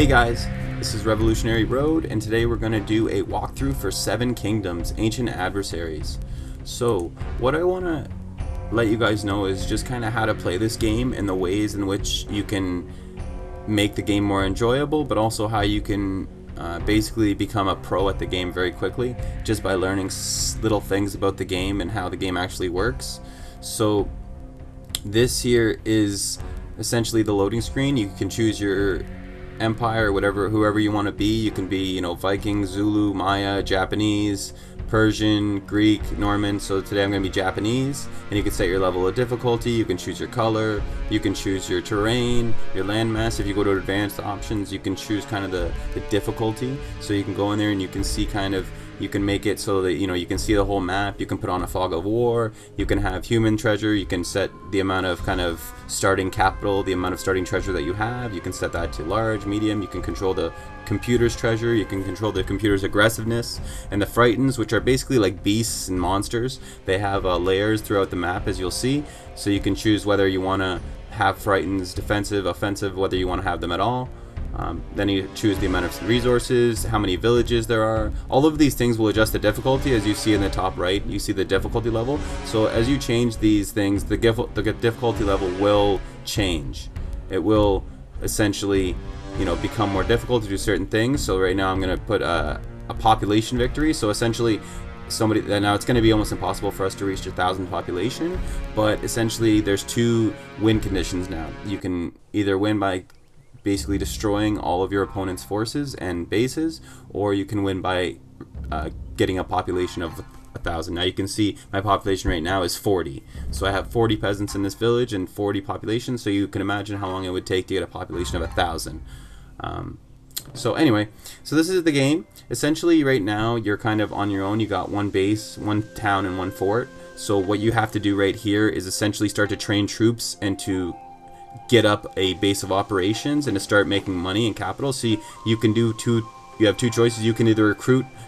Hey guys, this is Revolutionary Road, and today we're going to do a walkthrough for 7 Kingdoms, Ancient Adversaries. So, what I want to let you guys know is just kind of how to play this game and the ways in which you can make the game more enjoyable, but also how you can basically become a pro at the game very quickly, just by learning little things about the game and how the game actually works. So, this here is essentially the loading screen. You can choose your empire, whoever you want to be. You can be, Viking, Zulu, Maya, Japanese, Persian, Greek, Norman. So today I'm going to be Japanese, and you can set your level of difficulty. You can choose your color, you can choose your terrain, your landmass. If you go to advanced options, you can choose kind of the difficulty. So you can go in there and you can see you can make it so that you can see the whole map. You can put on a fog of war. You can have human treasure. You can set the amount of starting capital, the amount of starting treasure that you have. You can set that to large, medium. You can control the computer's treasure. You can control the computer's aggressiveness and the frightens, which are basically like beasts and monsters. They have layers throughout the map, as you'll see. So you can choose whether you want to have frightens, defensive, offensive, whether you want to have them at all. Then you choose the amount of resources, how many villages there are. All of these things will adjust the difficulty. As you see in the top right, you see the difficulty level. So as you change these things, the difficulty level will change. It will essentially, become more difficult to do certain things. So right now I'm going to put a population victory. So essentially, now it's going to be almost impossible for us to reach 1,000 population. But essentially, there's 2 win conditions now. You can either win by basically destroying all of your opponent's forces and bases, or you can win by getting a population of 1,000. Now you can see my population right now is 40, so I have 40 peasants in this village and 40 population. So you can imagine how long it would take to get a population of 1,000. So anyway, so this is the game. Essentially right now you're kind of on your own. You got 1 base, 1 town, and 1 fort. So what you have to do right here is essentially start to train troops and to get up a base of operations and to start making money and capital. So you can do you have 2 choices. You can either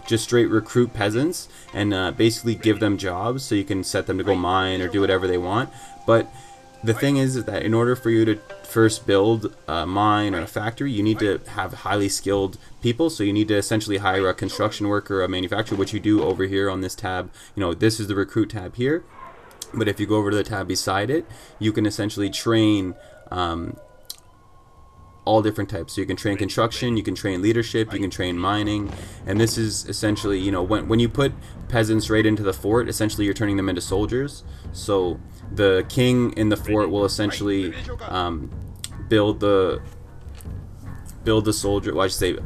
just straight recruit peasants and basically give them jobs, so you can set them to go mine or do whatever they want. But the thing is that in order for you to first build a mine or a factory, you need to have highly skilled people. So you need to essentially hire a construction worker, a manufacturer, which you do over here on this tab. This is the recruit tab here. But if you go over to the tab beside it, you can essentially train all different types. So you can train construction, you can train leadership, you can train mining, and this is essentially, when you put peasants right into the fort, essentially you're turning them into soldiers. So the king in the fort will essentially build the soldier. Well, I should say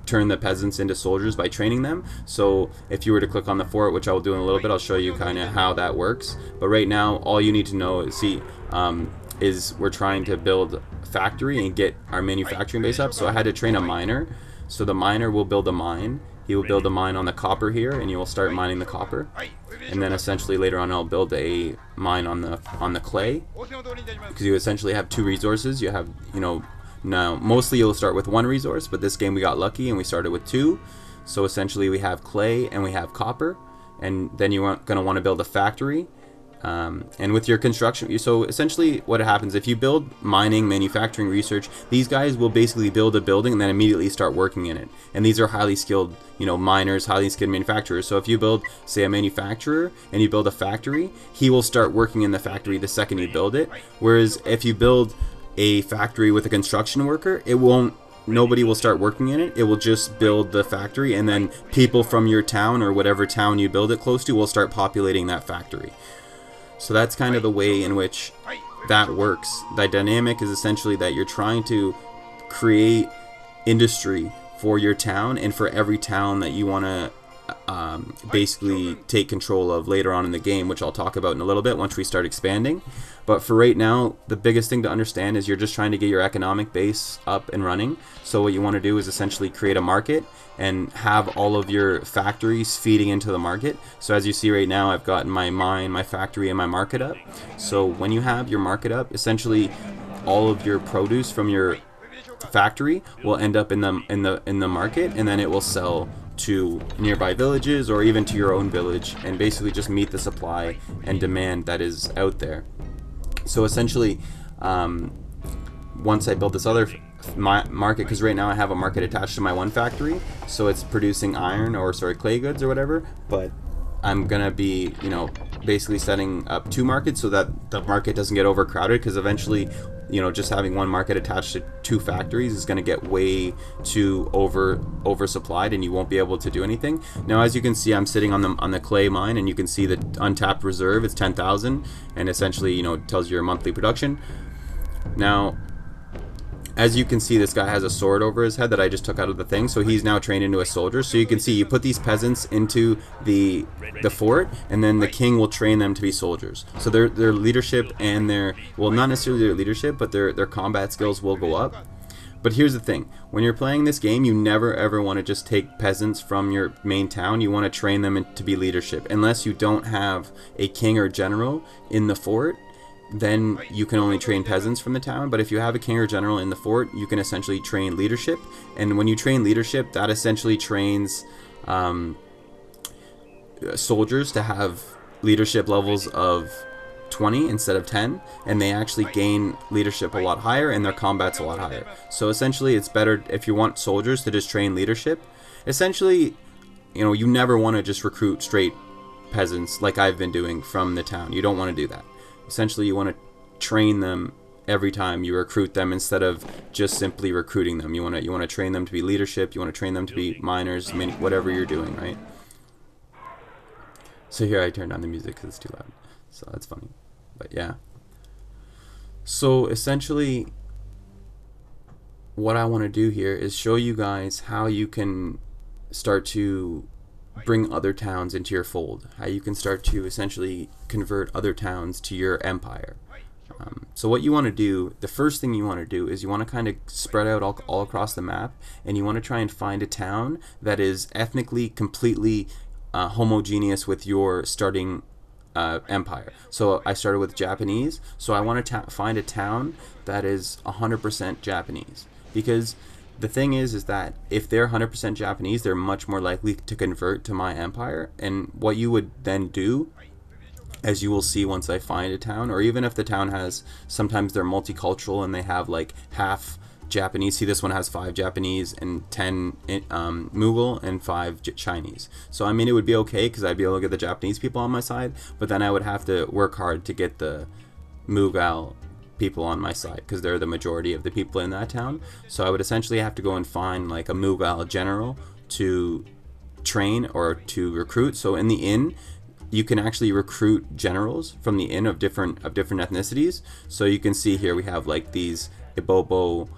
turn the peasants into soldiers by training them. So if you were to click on the fort, which I will do in a little bit, I'll show you kind of how that works. But right now, all you need to know is we're trying to build a factory and get our manufacturing base up. So I had to train a miner. So the miner will build a mine. He will build a mine on the copper here, and you will start mining the copper. And then essentially later on, I'll build a mine on the clay, because you essentially have 2 resources. You have, now mostly you'll start with 1 resource, but this game we got lucky and we started with 2. So essentially we have clay and we have copper, and then you're going to want to build a factory. And with your construction, so essentially what happens if you build mining, manufacturing, research, these guys will basically build a building and then immediately start working in it. And these are highly skilled, miners, highly skilled manufacturers. So if you build, say, a manufacturer and you build a factory, he will start working in the factory the second you build it. Whereas if you build a factory with a construction worker, nobody will start working in it. It will just build the factory, and then people from your town or whatever town you build it close to will start populating that factory. So that's kind of the way in which that works. The dynamic is essentially that you're trying to create industry for your town and for every town that you want to basically take control of later on in the game, which I'll talk about in a little bit once we start expanding. But for right now, the biggest thing to understand is you're just trying to get your economic base up and running. So what you want to do is essentially create a market and have all of your factories feeding into the market. So as you see right now, I've got my mine, my factory, and my market up. So when you have your market up, essentially all of your produce from your factory will end up in the market, and then it will sell to nearby villages or even to your own village, and basically just meet the supply and demand that is out there. So essentially, once I built this other my market, because right now I have a market attached to my one factory, so it's producing iron, or sorry, clay goods or whatever. But I'm gonna be, you know, basically setting up 2 markets so that the market doesn't get overcrowded, because eventually, you know, just having one market attached to 2 factories is going to get way too oversupplied, and you won't be able to do anything. Now, as you can see, I'm sitting on the clay mine, and you can see the untapped reserve. It's 10,000, and essentially, you know, it tells you your monthly production. Now, as you can see, this guy has a sword over his head that I just took out of the thing, so he's now trained into a soldier. So you can see, you put these peasants into the fort, and then the king will train them to be soldiers. So their leadership and their, well, not necessarily their leadership, but their combat skills will go up. But here's the thing, when you're playing this game, you never ever want to just take peasants from your main town. You want to train them to be leadership. Unless you don't have a king or general in the fort, then you can only train peasants from the town. But if you have a king or general in the fort, you can essentially train leadership. And when you train leadership, that essentially trains soldiers to have leadership levels of 20 instead of 10, and they actually gain leadership a lot higher, and their combat's a lot higher. So essentially, it's better if you want soldiers to just train leadership. Essentially, you know, you never want to just recruit straight peasants like I've been doing from the town. You don't want to do that. Essentially, you want to train them every time you recruit them, instead of just simply recruiting them. You want to train them to be leadership. You want to train them to be miners, whatever you're doing, right? So here I turned down the music because it's too loud. So that's funny. But yeah. So essentially, what I want to do here is show you guys how you can start to bring other towns into your fold, how you can start to essentially convert other towns to your empire. So what you want to do, the first thing you want to do is you want to kind of spread out all across the map, and you want to try and find a town that is ethnically completely homogeneous with your starting empire. So I started with Japanese, so I want to find a town that is 100% Japanese, because the thing is that if they're 100% Japanese, they're much more likely to convert to my empire. And what you would then do, as you will see once I find a town, or even if the town has, sometimes they're multicultural and they have like half Japanese. See, this one has 5 Japanese and 10 Mughal and 5 Chinese. So I mean, it would be okay because I'd be able to get the Japanese people on my side, but then I would have to work hard to get the Mughal people on my side, because they're the majority of the people in that town. So I would essentially have to go and find like a Mughal general to train or to recruit. So in the inn, you can actually recruit generals from the inn of different ethnicities. So you can see here we have like these Ibobo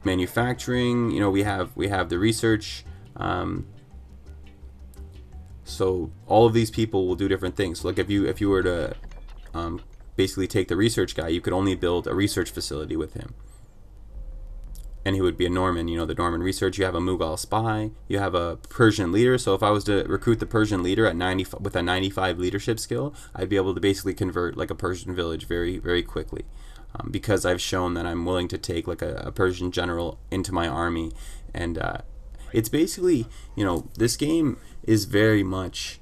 manufacturing. You know, we have the research. So all of these people will do different things. So like if you were to basically take the research guy, you could only build a research facility with him, and he would be a Norman. You know, the Norman research. You have a Mughal spy. You have a Persian leader. So if I was to recruit the Persian leader at 90 with a 95 leadership skill, I'd be able to basically convert like a Persian village very, very quickly, because I've shown that I'm willing to take like a Persian general into my army. And it's basically, you know, this game is very much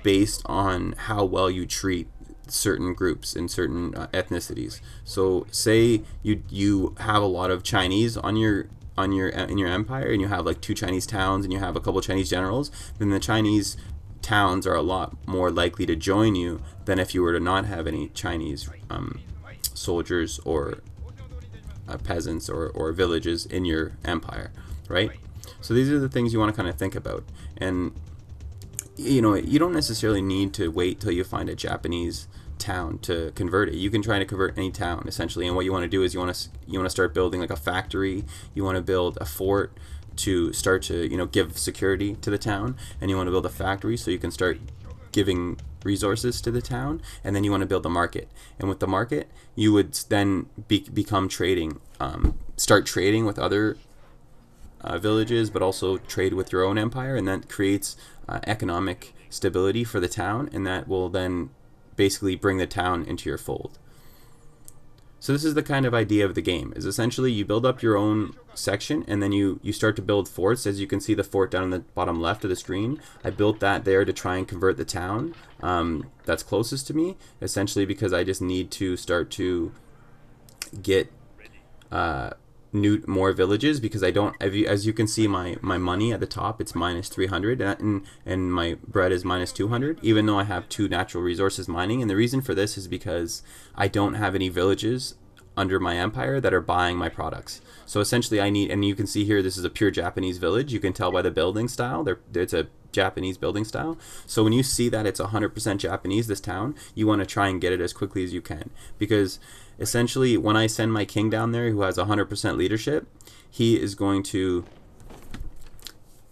based on how well you treat certain groups and certain ethnicities. So say you have a lot of Chinese in your empire, and you have like 2 Chinese towns, and you have a couple Chinese generals, then the Chinese towns are a lot more likely to join you than if you were to not have any Chinese soldiers or peasants or villages in your empire, right? So these are the things you want to kind of think about. And you know, you don't necessarily need to wait till you find a Japanese town to convert it. You can try to convert any town essentially, and what you want to do is you want to start building like a factory. You want to build a fort to start to, you know, give security to the town, and you want to build a factory so you can start giving resources to the town, and then you want to build the market. And with the market, you would then become trading, start trading with other villages, but also trade with your own empire, and that creates economic stability for the town, and that will then basically bring the town into your fold. So this is the kind of idea of the game, is essentially you build up your own section, and then you start to build forts. As you can see the fort down in the bottom left of the screen, I built that there to try and convert the town that's closest to me, essentially because I just need to start to get more villages, because I don't, as you can see, my money at the top, it's minus 300, and my bread is minus 200, even though I have 2 natural resources mining. And the reason for this is because I don't have any villages under my empire that are buying my products. So essentially I need, and you can see here, this is a pure Japanese village. You can tell by the building style, it's a Japanese building style. So when you see that it's 100% Japanese, this town, you want to try and get it as quickly as you can, because essentially when I send my king down there who has 100% leadership, he is going to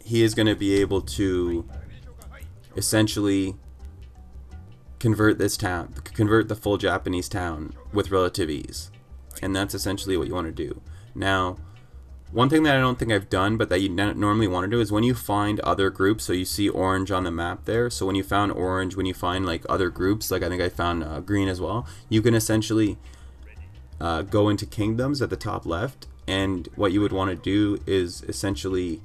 be able to essentially convert the full Japanese town with relative ease. And that's essentially what you want to do. Now, one thing that I don't think I've done, but that you normally want to do, is when you find other groups, so you see orange on the map there, so when you found orange, when you find like other groups, like I think I found green as well, you can essentially go into kingdoms at the top left, and what you would want to do is essentially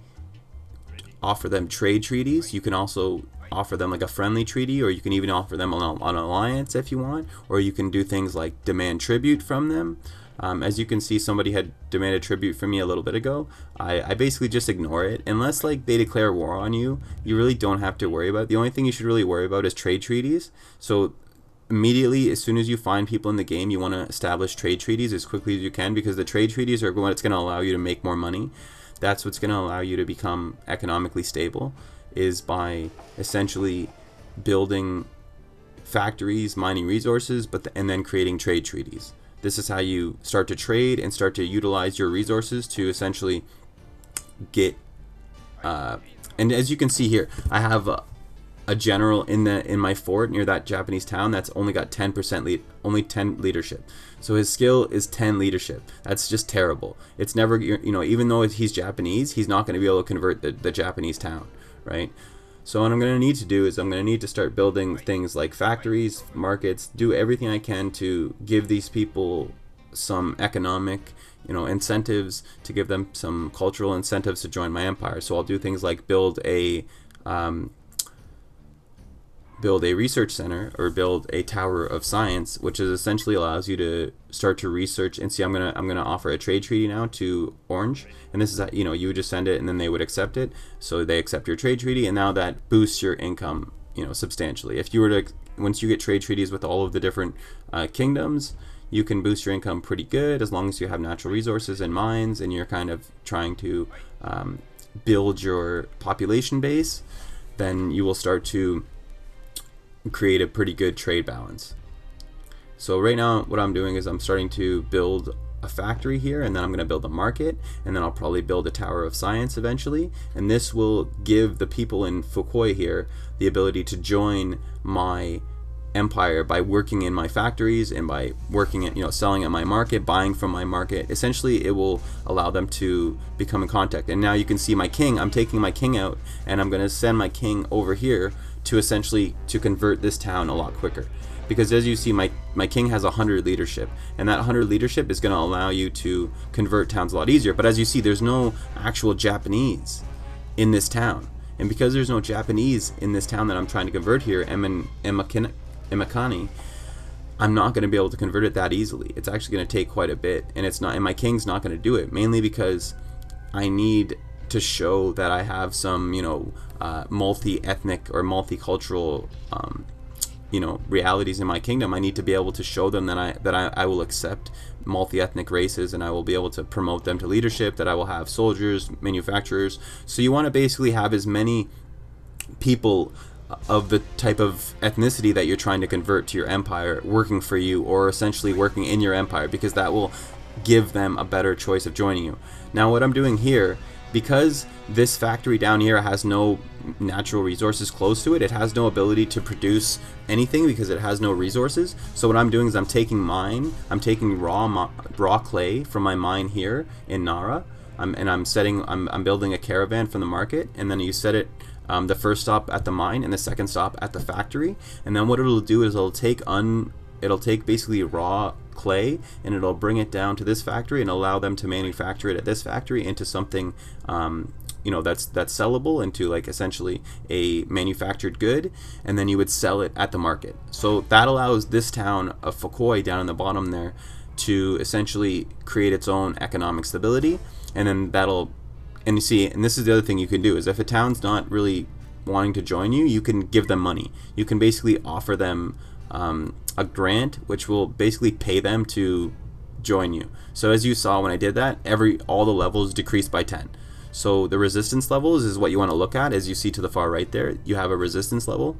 offer them trade treaties. You can also offer them like a friendly treaty, or you can even offer them an alliance if you want, or you can do things like demand tribute from them. As you can see, somebody had demanded tribute from me a little bit ago. I basically just ignore it. Unless like they declare war on you, you really don't have to worry about it. The only thing you should really worry about is trade treaties. So immediately, as soon as you find people in the game, you want to establish trade treaties as quickly as you can, because the trade treaties are what's going to allow you to make more money. That's what's going to allow you to become economically stable, is by essentially building factories, mining resources, and then creating trade treaties. This is how you start to trade and start to utilize your resources to essentially get. And as you can see here, I have a general in my fort near that Japanese town that's only got 10% only 10 leadership. So his skill is 10 leadership. That's just terrible. It's never, even though he's Japanese, he's not going to be able to convert the Japanese town, right? So what I'm going to need to do is I'm going to need to start building things like factories, markets, do everything I can to give these people some economic, incentives, to give them some cultural incentives to join my empire. So I'll do things like build a research center, or build a tower of science, which is essentially allows you to start to research. And see, I'm gonna offer a trade treaty now to Orange, and this is you would just send it and then they would accept it. So they accept your trade treaty, and now that boosts your income substantially. If you were to, once you get trade treaties with all of the different kingdoms, you can boost your income pretty good, as long as you have natural resources and mines, and you're kind of trying to build your population base. Then you will start to create a pretty good trade balance. So right now what I'm doing is I'm starting to build a factory here, and then I'm going to build a market, and then I'll probably build a tower of science eventually, and this will give the people in Fukui here the ability to join my empire by working in my factories and by working at selling at my market, buying from my market. Essentially it will allow them to become in contact. And now you can see my king, I'm taking my king out, and I'm going to send my king over here to essentially to convert this town a lot quicker, because as you see, my king has 100 leadership, and that 100 leadership is going to allow you to convert towns a lot easier. But as you see, there's no actual Japanese in this town, and because there's no Japanese in this town that I'm trying to convert here, Emakani, I'm not going to be able to convert it that easily. It's actually going to take quite a bit, and it's not, and my king's not going to do it, mainly because I need to show that I have some multi-ethnic or multicultural realities in my kingdom. I need to be able to show them that I will accept multi-ethnic races, and I will be able to promote them to leadership, that I will have soldiers, manufacturers. So you want to basically have as many people of the type of ethnicity that you're trying to convert to your empire working for you, or essentially working in your empire, because that will give them a better choice of joining you. Now what I'm doing here, because this factory down here has no natural resources close to it, it has no ability to produce anything because it has no resources. So what I'm doing is I'm taking raw clay from my mine here in Nara, I'm building a caravan from the market, and then you set it the first stop at the mine and the second stop at the factory. And then what it'll do is it'll take basically raw clay, and it'll bring it down to this factory and allow them to manufacture it at this factory into something that's sellable, into like essentially a manufactured good, and then you would sell it at the market. So that allows this town of Fukui down in the bottom there to essentially create its own economic stability, and then and you see, and this is the other thing you can do, is if a town's not really wanting to join you, you can give them money. You can basically offer them a grant, which will basically pay them to join you. So as you saw when I did that, all the levels decreased by 10. So the resistance levels is what you want to look at. As you see to the far right there, you have a resistance level,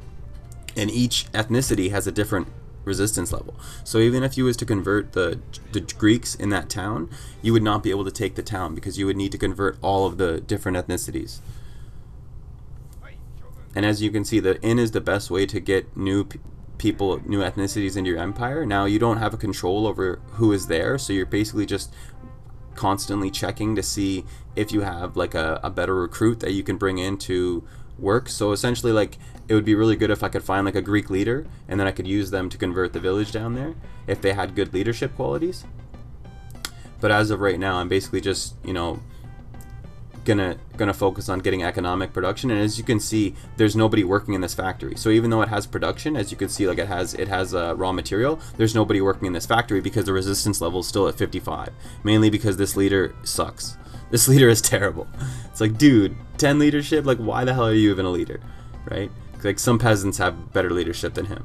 and each ethnicity has a different resistance level. So even if you was to convert the Greeks in that town, you would not be able to take the town, because you would need to convert all of the different ethnicities. And as you can see, the inn is the best way to get new people, new ethnicities into your empire. Now you don't have a control over who is there, so you're basically just constantly checking to see if you have like a better recruit that you can bring in to work. So essentially, like, it would be really good if I could find like a Greek leader, and then I could use them to convert the village down there if they had good leadership qualities. But as of right now, I'm basically just, you know, gonna focus on getting economic production. And as you can see, there's nobody working in this factory. So even though it has production, as you can see, like it has raw material, there's nobody working in this factory because the resistance level is still at 55, mainly because this leader sucks. This leader is terrible. It's like, dude, 10 leadership, like, why the hell are you even a leader, right? Like, some peasants have better leadership than him.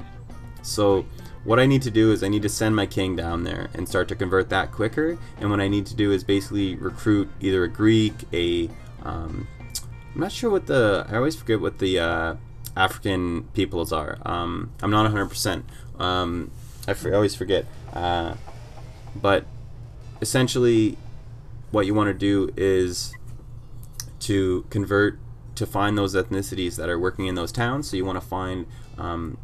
So what I need to do is I need to send my king down there and start to convert that quicker. And what I need to do is basically recruit either a Greek, I'm not sure what I always forget what the African peoples are. I'm not 100%. I always forget. But essentially, what you want to do is to find those ethnicities that are working in those towns. So you want to find,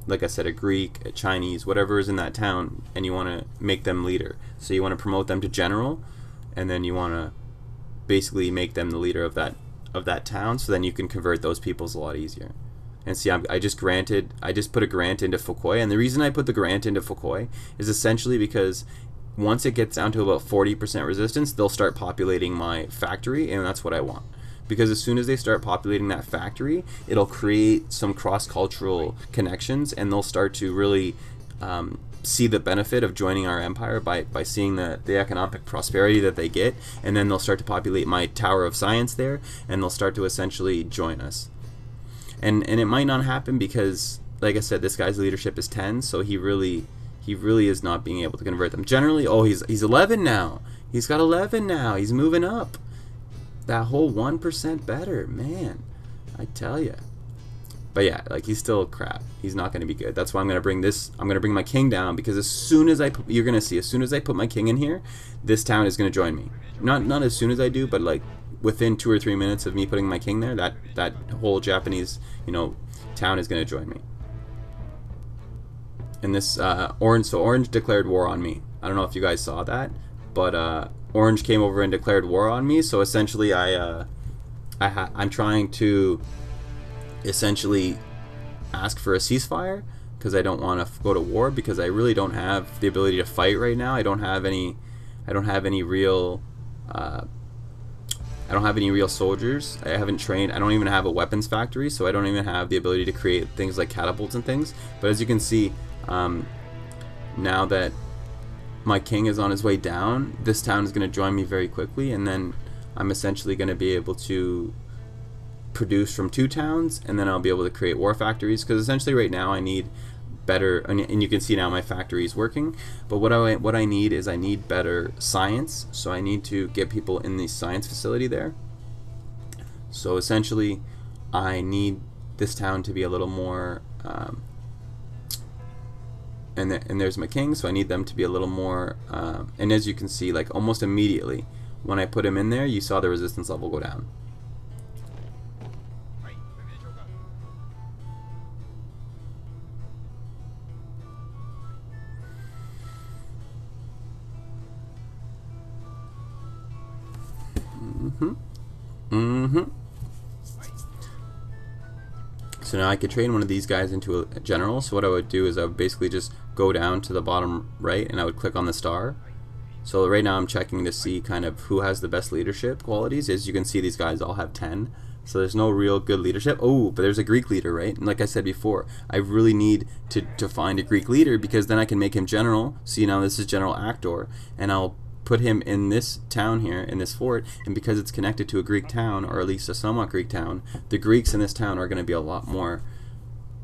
like I said, a Greek, a Chinese, whatever is in that town, and you want to make them leader. So you want to promote them to general, and then you want to basically make them the leader of that town. So then you can convert those peoples a lot easier. And see, I just put a grant into Foucault, and the reason I put the grant into Foucault is essentially because once it gets down to about 40% resistance, they'll start populating my factory, and that's what I want. Because as soon as they start populating that factory, it'll create some cross-cultural connections, and they'll start to really see the benefit of joining our empire by seeing the economic prosperity that they get, and then they'll start to populate my Tower of Science there, and they'll start to essentially join us. And it might not happen because, like I said, this guy's leadership is 10, so he really is not being able to convert them. Generally, oh, he's 11 now. He's got 11 now. He's moving up. That whole 1% better, man. I tell ya. But yeah, like, he's still crap. He's not going to be good. That's why I'm going to bring my king down, because as soon as you're going to see, as soon as I put my king in here, this town is going to join me. Not as soon as I do, but like within 2 or 3 minutes of me putting my king there, that whole Japanese, town is going to join me. And this Orange declared war on me. I don't know if you guys saw that, but Orange came over and declared war on me. So essentially, I'm trying to essentially ask for a ceasefire, because I don't want to go to war, because I really don't have the ability to fight right now. I don't have any real soldiers. I haven't trained. I don't even have a weapons factory, so I don't even have the ability to create things like catapults and things. But as you can see, now that my king is on his way down, this town is going to join me very quickly, and then I'm essentially going to be able to produce from 2 towns, and then I'll be able to create war factories, because essentially right now I need better, and you can see now my factory is working, but what I need is I need better science. So I need to get people in the science facility there. So essentially I need this town to be a little more and there's my king, so I need them to be a little more and as you can see, like, almost immediately when I put him in there, you saw the resistance level go down. So now I could train one of these guys into a general. So what I would do is I would basically just go down to the bottom right, and I would click on the star. So right now I'm checking to see kind of who has the best leadership qualities. As you can see, these guys all have 10, So there's no real good leadership. Oh, but there's a Greek leader, right? And like I said before, I really need to find a Greek leader, because then I can make him general. See, now this is General Actor, and I'll put him in this town here, in this fort, and because it's connected to a Greek town, or at least a somewhat Greek town, the Greeks in this town are going to be a lot more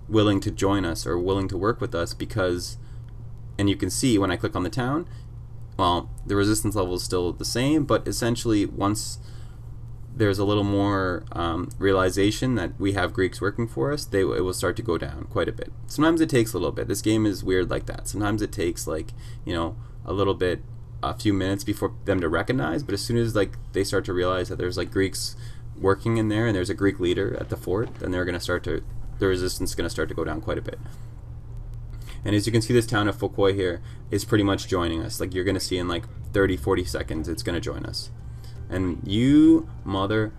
willing to join us, or willing to work with us, because, and you can see when I click on the town, well, the resistance level is still the same, but essentially once there's a little more realization that we have Greeks working for us, it will start to go down quite a bit. Sometimes it takes a little bit. This game is weird like that. Sometimes it takes, like, you know, a little bit, a few minutes before them to recognize, but as soon as like they start to realize that there's like Greeks working in there and there's a Greek leader at the fort, then they're going to start to, the resistance is going to start to go down quite a bit. And as you can see, this town of Foucault here is pretty much joining us. Like, you're going to see in like 30-40 seconds it's going to join us. And you mother,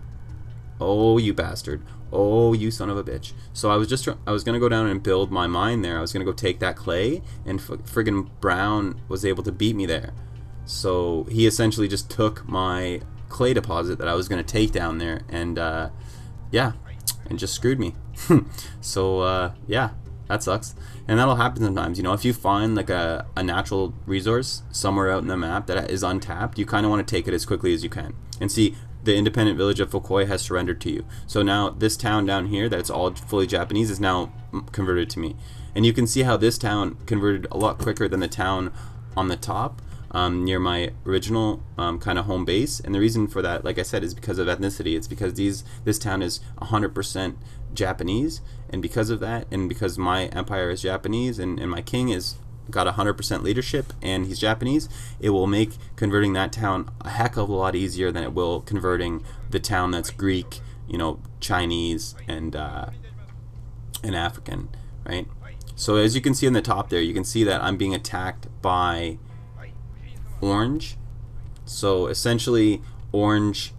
oh you bastard, oh you son of a bitch. So I was going to go down and build my mine there. I was going to go take that clay, and friggin' Brown was able to beat me there. So he essentially just took my clay deposit that I was going to take down there, and yeah, and just screwed me. So yeah, that sucks. And that'll happen sometimes, you know, if you find like a natural resource somewhere out in the map that is untapped, you kind of want to take it as quickly as you can. And see, the independent village of Foucault has surrendered to you. So now this town down here that's all fully Japanese is now converted to me. And you can see how this town converted a lot quicker than the town on the top, near my original kind of home base. And the reason for that, like I said, is because of ethnicity. It's because this town is 100% Japanese, and because of that, and because my empire is Japanese, and my king is got 100% leadership and he's Japanese, it will make converting that town a heck of a lot easier than it will converting the town that's Greek, you know, Chinese, and African, right? So as you can see in the top there, you can see that I'm being attacked by Orange. So essentially Orange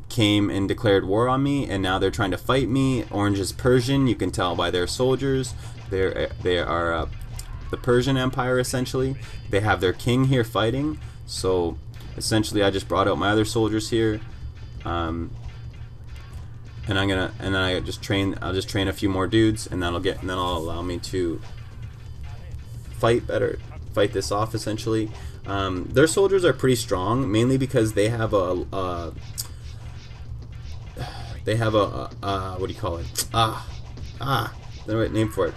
came and declared war on me, and now they're trying to fight me. Orange is Persian, you can tell by their soldiers. They are the Persian Empire, essentially. They have their king here fighting. So essentially I just brought out my other soldiers here, and I'll just train a few more dudes, and that'll allow me to fight this off, essentially. Their soldiers are pretty strong, mainly because they have a what do you call it? The right name for it.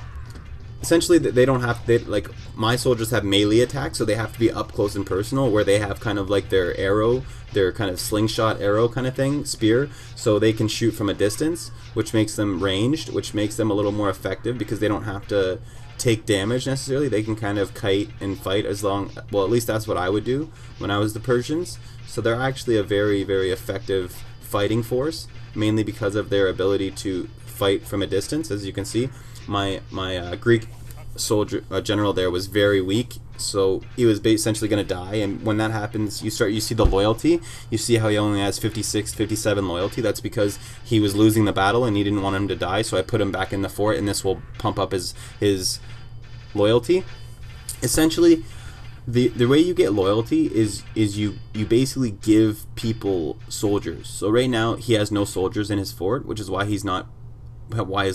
Essentially, they don't have, like, my soldiers have melee attacks, so they have to be up close and personal, where they have kind of like their arrow, their kind of slingshot arrow kind of thing, spear, so they can shoot from a distance, which makes them ranged, which makes them a little more effective because they don't have to take damage necessarily. They can kind of kite and fight as long, well, at least that's what I would do when I was the Persians. So they're actually a very, very effective fighting force, mainly because of their ability to fight from a distance. As you can see, my Greek soldier general there was very weak, so he was essentially going to die. And when that happens, you see the loyalty. You see how he only has 56, 57 loyalty. That's because he was losing the battle and he didn't want him to die, so I put him back in the fort, and this will pump up his loyalty. Essentially, the way you get loyalty is you basically give people soldiers. So right now he has no soldiers in his fort, which is why his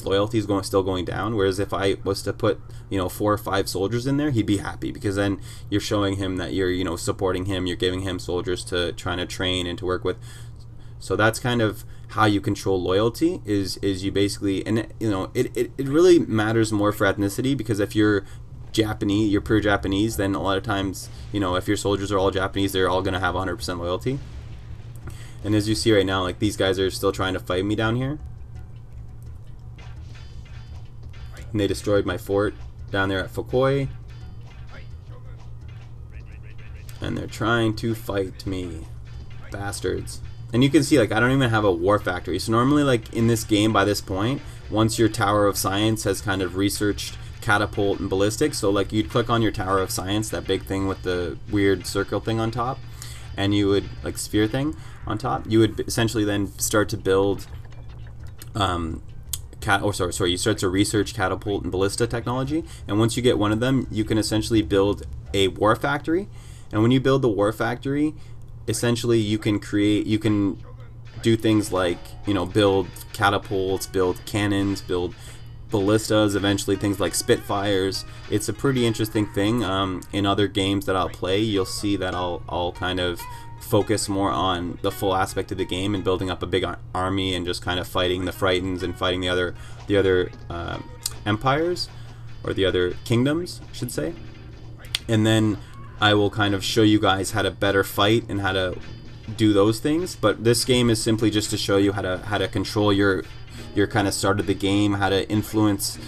loyalty is still going down. Whereas if I was to put, you know, 4 or 5 soldiers in there, he'd be happy, because then you're showing him that you're, you know, supporting him, you're giving him soldiers to trying to train and to work with. So that's kind of how you control loyalty, is you basically, and you know, it really matters more for ethnicity, because if you're Japanese, you're pure Japanese, then a lot of times, you know, if your soldiers are all Japanese, they're all going to have 100% loyalty. And as you see right now, like, these guys are still trying to fight me down here. And they destroyed my fort down there at Foucault, and they're trying to fight me, bastards. And you can see, like, I don't even have a war factory. So normally, like, in this game, by this point, once your Tower of Science has kind of researched catapult and ballistic, so like you'd click on your Tower of Science, that big thing with the weird circle thing on top, and you would, like, sphere thing on top, you would essentially then start to build you start to research catapult and ballista technology, and once you get one of them, you can essentially build a war factory. And when you build the war factory, essentially you can do things like, you know, build catapults, build cannons, build ballistas, eventually things like Spitfires. It's a pretty interesting thing. In other games that I'll play, you'll see that I'll kind of focus more on the full aspect of the game and building up a big army and just kind of fighting the Frightens and fighting the other empires, or the other kingdoms, I should say. And then I will kind of show you guys how to better fight and how to do those things. But this game is simply just to show you how to control your kind of start of the game, how to influence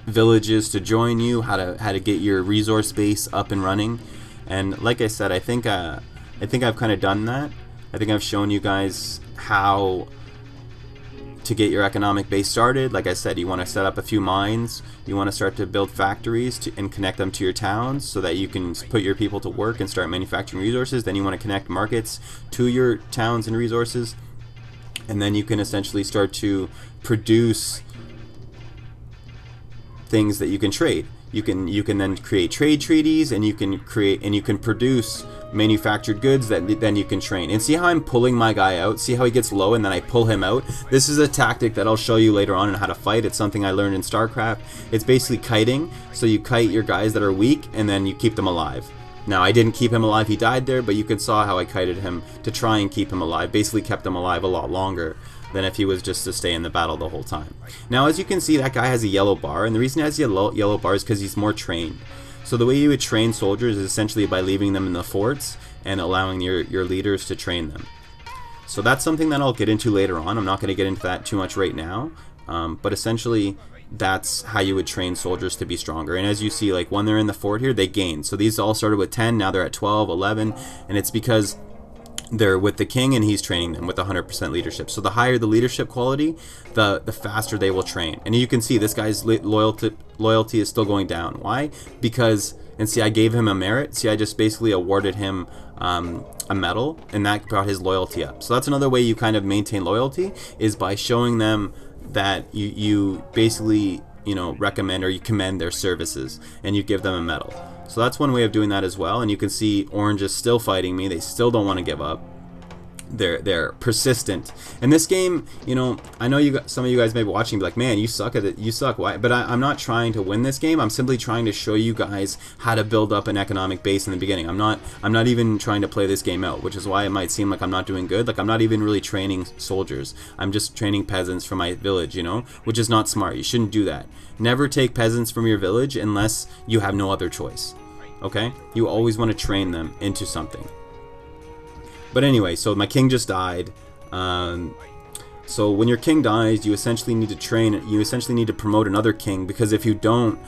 villages to join you, how to get your resource base up and running. And like I said, I think I've kind of done that. I think I've shown you guys how to get your economic base started. Like I said, you want to set up a few mines, you want to start to build factories and connect them to your towns so that you can put your people to work and start manufacturing resources. Then you want to connect markets to your towns and resources, and then you can essentially start to produce things that you can trade. You can then create trade treaties, and you can produce manufactured goods that then you can train. And see how I'm pulling my guy out? See how he gets low and then I pull him out? This is a tactic that I'll show you later on in how to fight. It's something I learned in StarCraft. It's basically kiting. So you kite your guys that are weak and then you keep them alive. Now, I didn't keep him alive, he died there, but you could saw how I kited him to try and keep him alive. Basically kept him alive a lot longer than if he was just to stay in the battle the whole time. Now, as you can see, that guy has a yellow bar, and the reason he has a yellow bar is because he's more trained. So the way you would train soldiers is essentially by leaving them in the forts and allowing your leaders to train them. So that's something that I'll get into later on. I'm not going to get into that too much right now, but essentially that's how you would train soldiers to be stronger. And as you see, like when they're in the fort here, they gain. So these all started with 10, now they're at 12, 11, and it's because they're with the king and he's training them with 100% leadership. So the higher the leadership quality, the faster they will train. And you can see this guy's loyalty is still going down. Why? Because, and see, I gave him a merit. See, I just basically awarded him a medal, and that brought his loyalty up. So that's another way you kind of maintain loyalty, is by showing them that you basically, you know, recommend or you commend their services, and you give them a medal. So that's one way of doing that as well. And you can see Orange is still fighting me. They still don't want to give up. They're persistent. In this game, you know, I know some of you guys may be watching and be like, man, you suck at it. You suck. Why? But I'm not trying to win this game. I'm simply trying to show you guys how to build up an economic base in the beginning. I'm not even trying to play this game out, which is why it might seem like I'm not doing good. Like, I'm not even really training soldiers. I'm just training peasants from my village, you know, which is not smart. You shouldn't do that. Never take peasants from your village unless you have no other choice. Okay? You always want to train them into something. But anyway, so my king just died. So when your king dies, you essentially need to train, you essentially need to promote another king, because if you don't,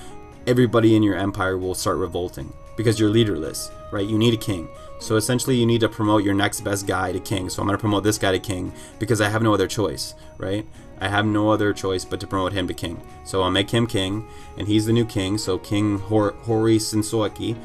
everybody in your empire will start revolting because you're leaderless, right? You need a king. So essentially you need to promote your next best guy to king. So I'm going to promote this guy to king because I have no other choice, right? I have no other choice but to promote him to king. So I'll make him king, and he's the new king. So King Hori Sinsoaki,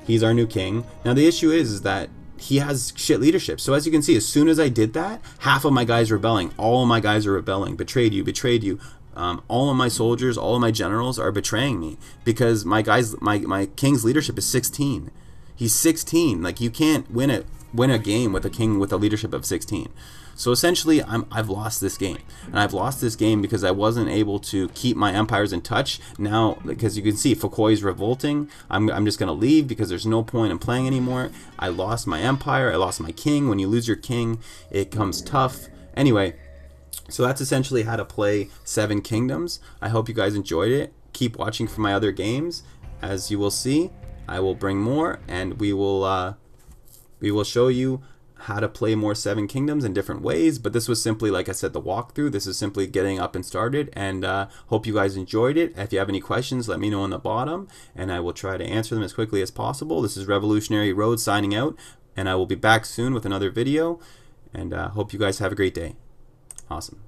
he's our new king. Now the issue is that he has shit leadership. So as you can see, as soon as I did that, half of my guys are rebelling. All of my guys are rebelling. Betrayed you, betrayed you. All of my soldiers, all of my generals are betraying me because my guys, my king's leadership is 16. He's 16. Like, you can't win a game with a king with a leadership of 16. So essentially, I've lost this game, and I've lost this game because I wasn't able to keep my empires in touch. Now, because you can see, Foucault is revolting. I'm just gonna leave because there's no point in playing anymore. I lost my empire. I lost my king. When you lose your king, it comes tough. Anyway, so that's essentially how to play 7 Kingdoms. I hope you guys enjoyed it. Keep watching for my other games. As you will see, I will bring more, and we will show you how to play more 7 Kingdoms in different ways. But this was simply, like I said, the walkthrough. This is simply getting up and started, and hope you guys enjoyed it. If you have any questions, let me know on the bottom, and I will try to answer them as quickly as possible. This is Revolutionary Road signing out, and I will be back soon with another video, and hope you guys have a great day. Awesome.